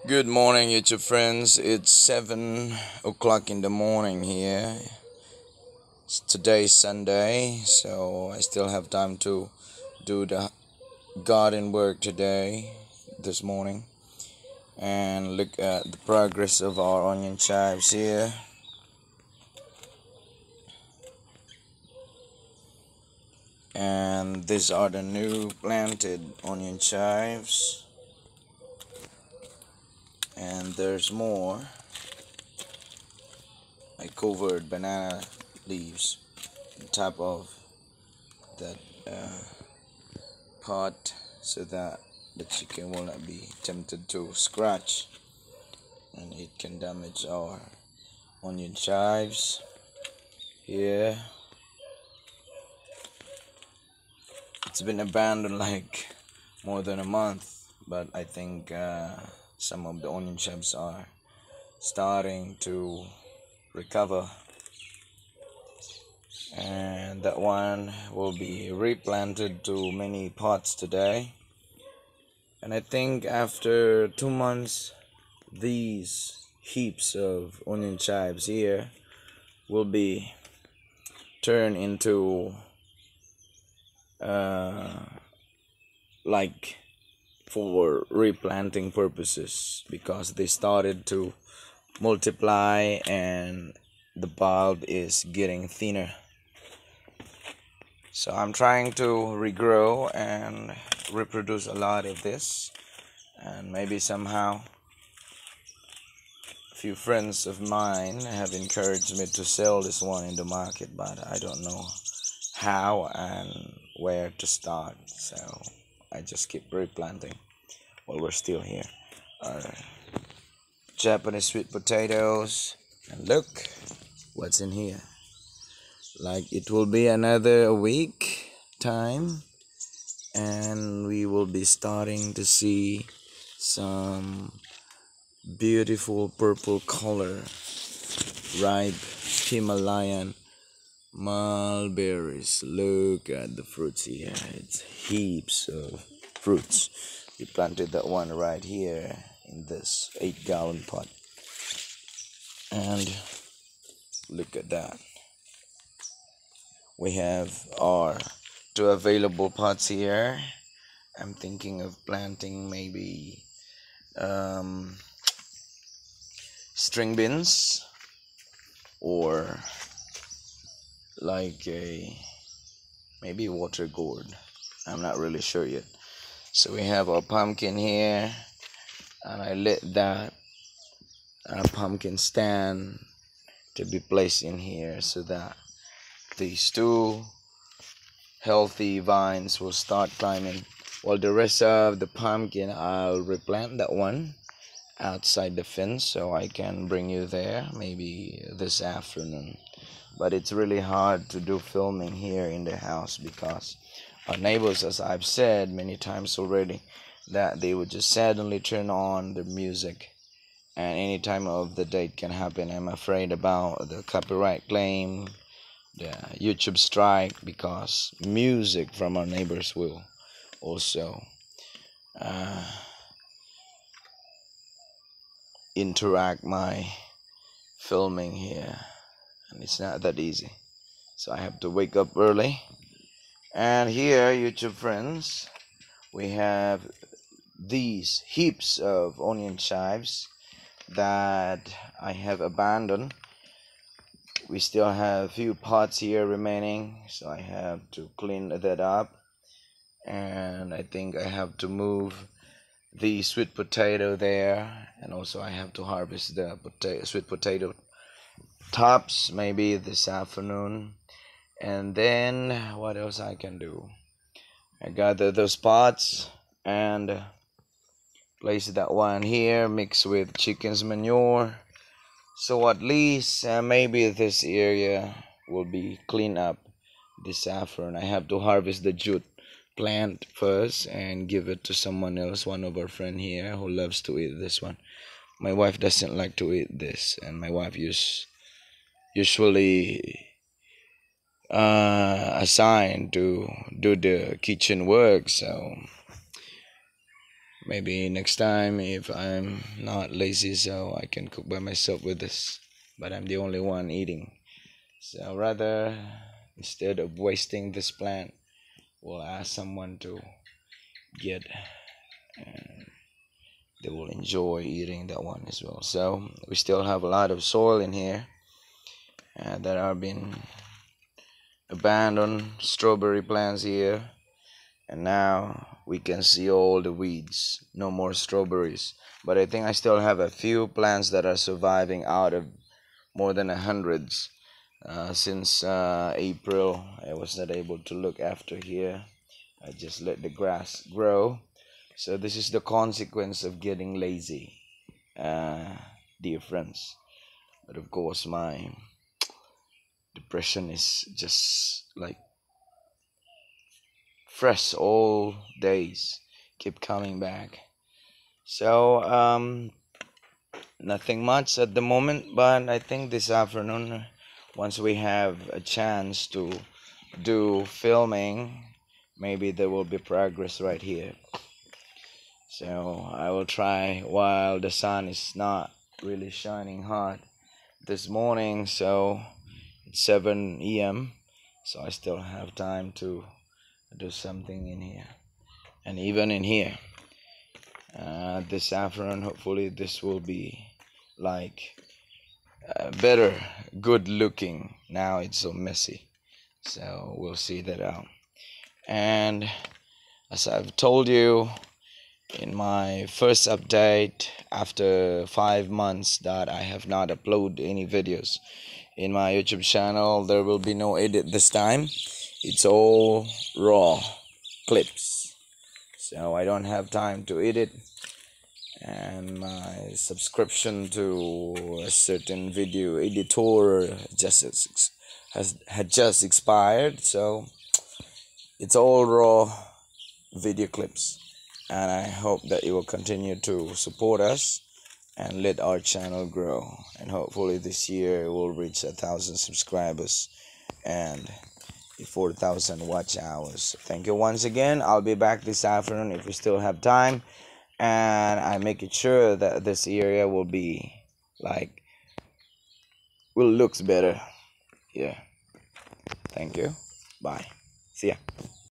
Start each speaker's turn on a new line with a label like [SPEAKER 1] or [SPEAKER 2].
[SPEAKER 1] Good morning, YouTube friends. It's 7 o'clock in the morning here. Today's Sunday, so I still have time to do the garden work today, this morning, and look at the progress of our onion chives here. And these are the new planted onion chives, and there's more. I covered banana leaves on top of that pot so that the chicken will not be tempted to scratch and it can damage our onion chives here. It's been abandoned like more than a month, but I think some of the onion chives are starting to recover, and that one will be replanted to many pots today. And I think after 2 months, these heaps of onion chives here will be turned into like for replanting purposes, because they started to multiply and the bulb is getting thinner. So I'm trying to regrow and reproduce a lot of this, and maybe somehow a few friends of mine have encouraged me to sell this one in the market, but I don't know how and where to start, so I just keep replanting while we're still here. Japanese sweet potatoes, and look what's in here. Like, it will be another week time and we will be starting to see some beautiful purple color ripe Himalayan mulberries. Look at the fruits here. It's heaps of fruits. We planted that one right here in this 8-gallon pot, and look at that. We have our 2 available pots here. I'm thinking of planting maybe string beans or like a maybe water gourd. I'm not really sure yet. So we have our pumpkin here, and I lit that pumpkin stand to be placed in here so that these 2 healthy vines will start climbing, while the rest of the pumpkin I'll replant that one outside the fence so I can bring you there maybe this afternoon. But it's really hard to do filming here in the house because our neighbors, as I've said many times already, that they would just suddenly turn on the music and any time of the day it can happen. I'm afraid about the copyright claim, the YouTube strike, because music from our neighbors will also interact my filming here, and it's not that easy, so I have to wake up early. And here, YouTube friends, we have these heaps of onion chives that I have abandoned. We still have a few pots here remaining, so I have to clean that up, and I think I have to move the sweet potato there, and also I have to harvest the sweet potato tops maybe this afternoon. And then what else I can do? I gather those pots and place that one here mixed with chicken's manure, so at least maybe this area will be cleaned up this afternoon. I have to harvest the jute plant first and give it to someone else, one of our friend here who loves to eat this one. My wife doesn't like to eat this, and my wife usually assigned to do the kitchen work, so Maybe next time if I'm not lazy, so I can cook by myself with this. But I'm the only one eating. So rather, instead of wasting this plant, we'll ask someone to get, and they will enjoy eating that one as well. So we still have a lot of soil in here that are been abandoned strawberry plants here, and now we can see all the weeds. No more strawberries, but I think I still have a few plants that are surviving out of more than 100s. Since April, I was not able to look after here. I just let the grass grow. So this is the consequence of getting lazy, uh, dear friends. But of course, my depression is just like fresh all days, keep coming back. So nothing much at the moment, but I think this afternoon, once we have a chance to do filming, maybe there will be progress right here. So I will try while the sun is not really shining hard this morning. So it's 7 a.m. So I still have time to do something in here, and even in here this afternoon. Hopefully this will be like better, good looking. Now it's so messy, so we'll see that out. And as I've told you in my first update, after 5 months that I have not uploaded any videos in my YouTube channel, there will be no edit this time. It's all raw clips, so I don't have time to edit, and my subscription to a certain video editor had just expired, so it's all raw video clips. And I hope that you will continue to support us and let our channel grow, and hopefully this year we'll reach 1,000 subscribers and 4,000 watch hours. Thank you once again. I'll be back this afternoon if we still have time, and I make it sure that this area will be like will looks better. Yeah. Thank you. Bye. See ya.